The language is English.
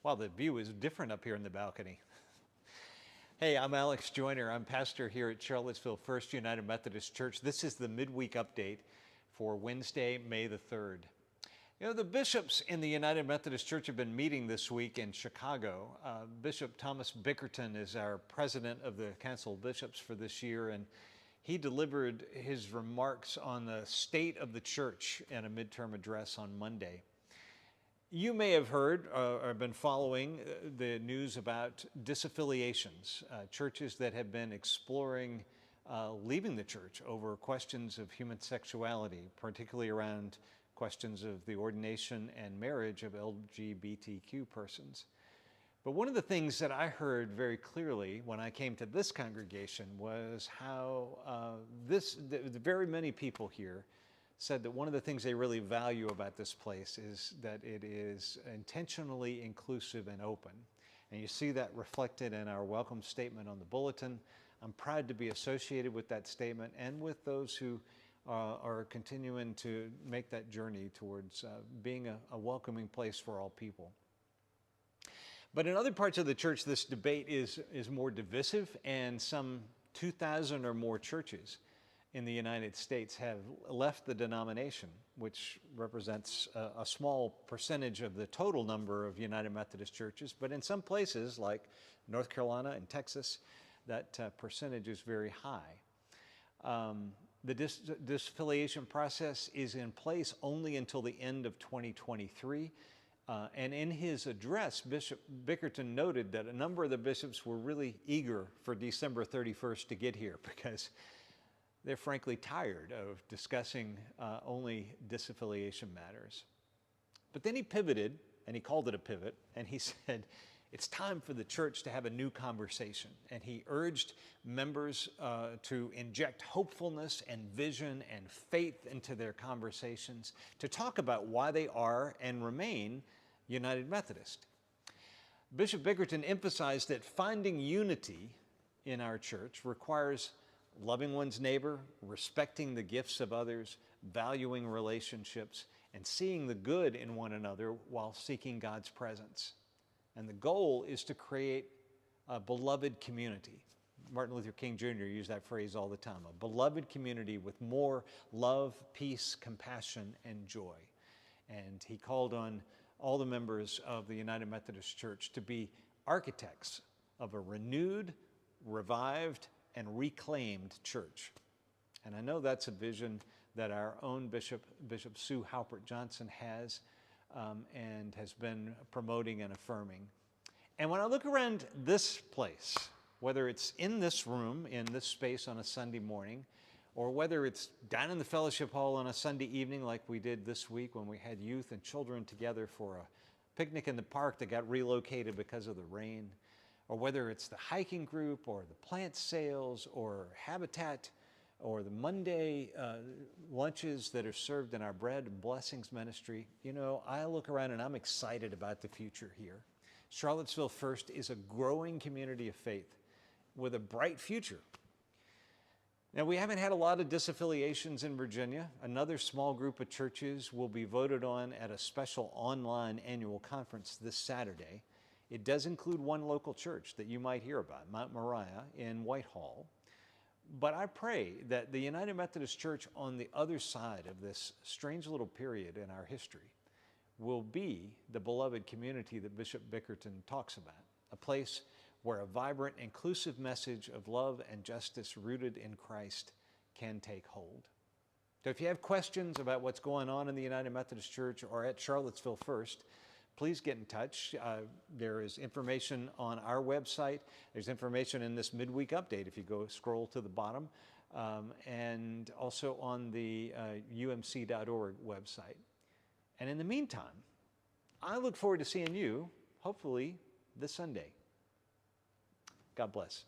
Wow, the view is different up here in the balcony. Hey, I'm Alex Joyner. I'm pastor here at Charlottesville First United Methodist Church. This is the Midweek Update for Wednesday, May the 3rd. You know, the bishops in the United Methodist Church have been meeting this week in Chicago. Bishop Thomas Bickerton is our president of the Council of Bishops for this year, and he delivered his remarks on the state of the church in a midterm address on Monday. You may have heard or been following the news about disaffiliations, churches that have been exploring leaving the church over questions of human sexuality, particularly around questions of the ordination and marriage of LGBTQ persons. But one of the things that I heard very clearly when I came to this congregation was how very many people here said that one of the things they really value about this place is that it is intentionally inclusive and open. And you see that reflected in our welcome statement on the bulletin. I'm proud to be associated with that statement and with those who are continuing to make that journey towards being a welcoming place for all people. But in other parts of the church, this debate is more divisive, and some 2,000 or more churches in the United States have left the denomination, which represents a small percentage of the total number of United Methodist churches. But in some places, like North Carolina and Texas, that percentage is very high. The disaffiliation process is in place only until the end of 2023. And in his address, Bishop Bickerton noted that a number of the bishops were really eager for December 31st to get here because they're frankly tired of discussing only disaffiliation matters. But then he pivoted, and he called it a pivot, and he said, it's time for the church to have a new conversation. And he urged members to inject hopefulness and vision and faith into their conversations, to talk about why they are and remain United Methodist. Bishop Bickerton emphasized that finding unity in our church requires loving one's neighbor, respecting the gifts of others, valuing relationships, and seeing the good in one another while seeking God's presence. And the goal is to create a beloved community. Martin Luther King Jr. used that phrase all the time, a beloved community with more love, peace, compassion, and joy. And he called on all the members of the United Methodist Church to be architects of a renewed, revived, and reclaimed church. And I know that's a vision that our own Bishop Sue Halpert Johnson has and has been promoting and affirming. And when I look around this place, whether it's in this room, in this space on a Sunday morning, or whether it's down in the fellowship hall on a Sunday evening like we did this week when we had youth and children together for a picnic in the park that got relocated because of the rain, or whether it's the hiking group or the plant sales or Habitat or the Monday lunches that are served in our Bread and Blessings ministry, you know, I look around and I'm excited about the future here. Charlottesville First is a growing community of faith with a bright future. Now, we haven't had a lot of disaffiliations in Virginia. Another small group of churches will be voted on at a special online annual conference this Saturday. It does include one local church that you might hear about, Mount Moriah in Whitehall. But I pray that the United Methodist Church on the other side of this strange little period in our history will be the beloved community that Bishop Bickerton talks about, a place where a vibrant, inclusive message of love and justice rooted in Christ can take hold. So if you have questions about what's going on in the United Methodist Church or at Charlottesville First, please get in touch. There is information on our website. There's information in this midweek update if you go scroll to the bottom, and also on the umc.org website. And in the meantime, I look forward to seeing you, hopefully, this Sunday. God bless.